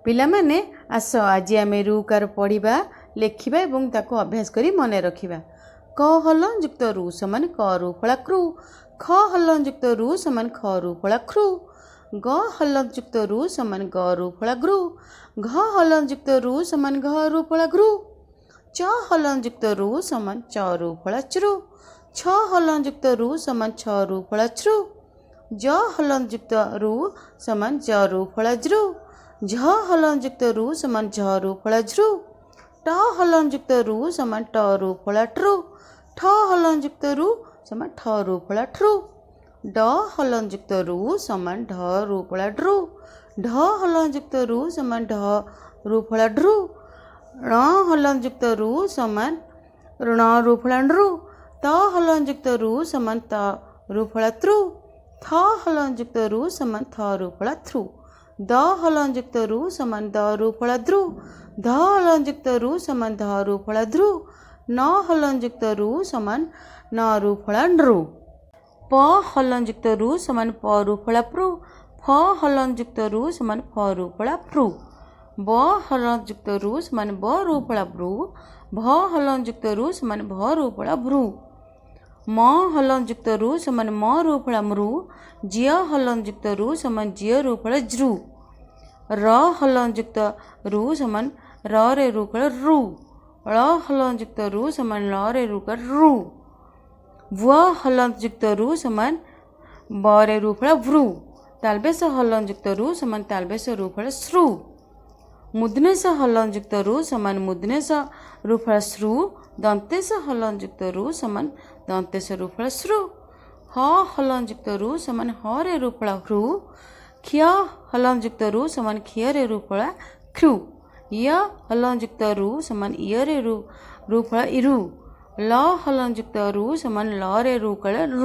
ପିଲାମାନେ ଆସ ଆଜି ଆମେ ରୁକାର ପଢ଼ିବା ଲେଖିବା ଏବଂ ତାକୁ ଅଭ୍ୟାସ କରି ମନେ ରଖିବା। କ ହଲନ ଯୁକ୍ତ ରୁ ସମାନ କ ରୁ ଫଳା କ୍ରୁ। ଖ ହଲନ ଯୁକ୍ତ ରୁ ସମାନ ଖ ରୁ ଫଳା କ୍ରୁ। ଗ ହଲନ ଯୁକ୍ତ ରୁ ସମାନ ଗ ରୁ ଫଳା ଗ୍ରୁ। ଘ ହଲନ ଯୁକ୍ତ ରୁ ସମାନ ଘ ରୁ ଫଳା ଘୃ। च ହଲନ ଯୁକ୍ତ ରୁ ସମାନ ଚ ରୁ ଫଳା ଚୃ। ଛ ହଲନ ଯୁକ୍ତ ରୁ ସମାନ ଛ ରୁ ଫଳା ଛୃ। ଜ ହଲନ ଯୁକ୍ତ ରୁ ସମାନ ଜ ରୁ ଫଳା ଜୃ। ଝ ହଲନ ଯୁକ୍ତ ରୁ ସମାନ ଝ ରୁ ଫଳା ଝୃ। ଟ ହଲନ ଯୁକ୍ତ ରୁ ସମାନ ଟ ରୁ ଫଳା ଟ୍ରୁ। ଠ ହଲନ ଯୁକ୍ତ ରୁ ସମାନ ଠ ରୁ ଫଳା ଠୃ। ଡ଼ ହଲନ ଯୁକ୍ତ ରୁ ସମାନ ଢ ରୁ ଫଳା ଡ୍ରୁ। ଢ ହଲନ ଯୁକ୍ତ ରୁ ସମାନ ଢ ରୁ ଫଳା ଡ୍ରୁ। ଣ ହଲନ ଯୁକ୍ତ ରୁ ସମାନ ଋଣ ରୁ ଫଳା ନୃ। ତ ହଲନ ଯୁକ୍ତ ରୁ ସମାନ ତ ରୁ ଫଳା ତୃ। ଥ ହଲନ ଯୁକ୍ତ ରୁ ସମାନ ଥ ରୁ ଫଳା ଥୃ। ଦ ହଲନ ଯୁକ୍ତ ରୁ ସମାନ ଦ ରୁ ଫଳା ଦୃ। ଧ ହଲନ ଯୁକ୍ତ ରୁ ସମାନ ଧ ରୁ ଫଳା ଧୃ। ନ ହଲନ ଯୁକ୍ତ ରୁ ସମାନ ନ ରୁ ଫଳା ନୃ। ପ ହଲନ ଯୁକ୍ତ ରୁ ସମାନ ପ ରୁ ଫଳା ପ୍ରୁ। ଫ ହଲନ ଯୁକ୍ତ ରୁ ସମାନ ଫ ରୁ ଫଳା ଫୃ। ବ ହଲନ ଯୁକ୍ତ ରୁ ସମାନ ବ ରୁ ଫଳା ବୃ। ଭ ହଲନ ଯୁକ୍ତ ରୁ ସମାନ ଭ ରୁ ଫଳା ଭୃ। ମ ହଲନ ଯୁକ୍ତ ରୁ ସମାନ ମ ରୁ ଫଳା ମୃ। ଜିୟ ହଲନ ଯୁକ୍ତ ରୁ ସମାନ ଜିୟ ରୁ ଫଳା ଜୃ। ର ହଲନ ଯୁକ୍ତ ରୁ ସମାନ ର ରେ ରୁ ଫଳା ଋ। ଳ ହଲନ ଯୁକ୍ତ ରୁ ସମାନ ଲ ରେ ରୁ ଫଳା ଋ। ବ ହଲନ ଯୁକ୍ତ ରୁ ସମାନ ବ ରେ ରୁ ଫଳା ଭୃ। ତାଲବେଶ ହଲନ ଯୁକ୍ତ ରୁ ସମାନ ତାଲବେଶ ରୁ ଫଳା ଶ୍ରୁ। ମୁଦନେଶ ହଲନ ଯୁକ୍ତ ରୁ ସମାନ ମୁଦନେଶ ରୁ ଫଳା ଶ୍ରୁ। ଦନ୍ତେଶ ହଲନ ଯୁକ୍ତ ରୁ ସମାନ ଦନ୍ତେଶ ରୁ ଫଳା ଶ୍ରୁ। ହ ହଲନ ଯୁକ୍ତ ରୁ ସମାନ ହ ରେ ରୁ ଫଳା ହୃ। କ୍ଷୟ ହଲନ ଯୁକ୍ତ ରୁ ସମାନ କ୍ଷୟ ରେ ରୁ ଫଳା କ୍ଷୃ। ୟ ହଲନ ଯୁକ୍ତ ରୁ ସମାନ ୟ ରେ ରୁ ଫଳା ଇରୁ। ଲ ହଲନ ଯୁକ୍ତ ରୁ ସମାନ ଲ ରେ ରୁ ଫଳା ଋ।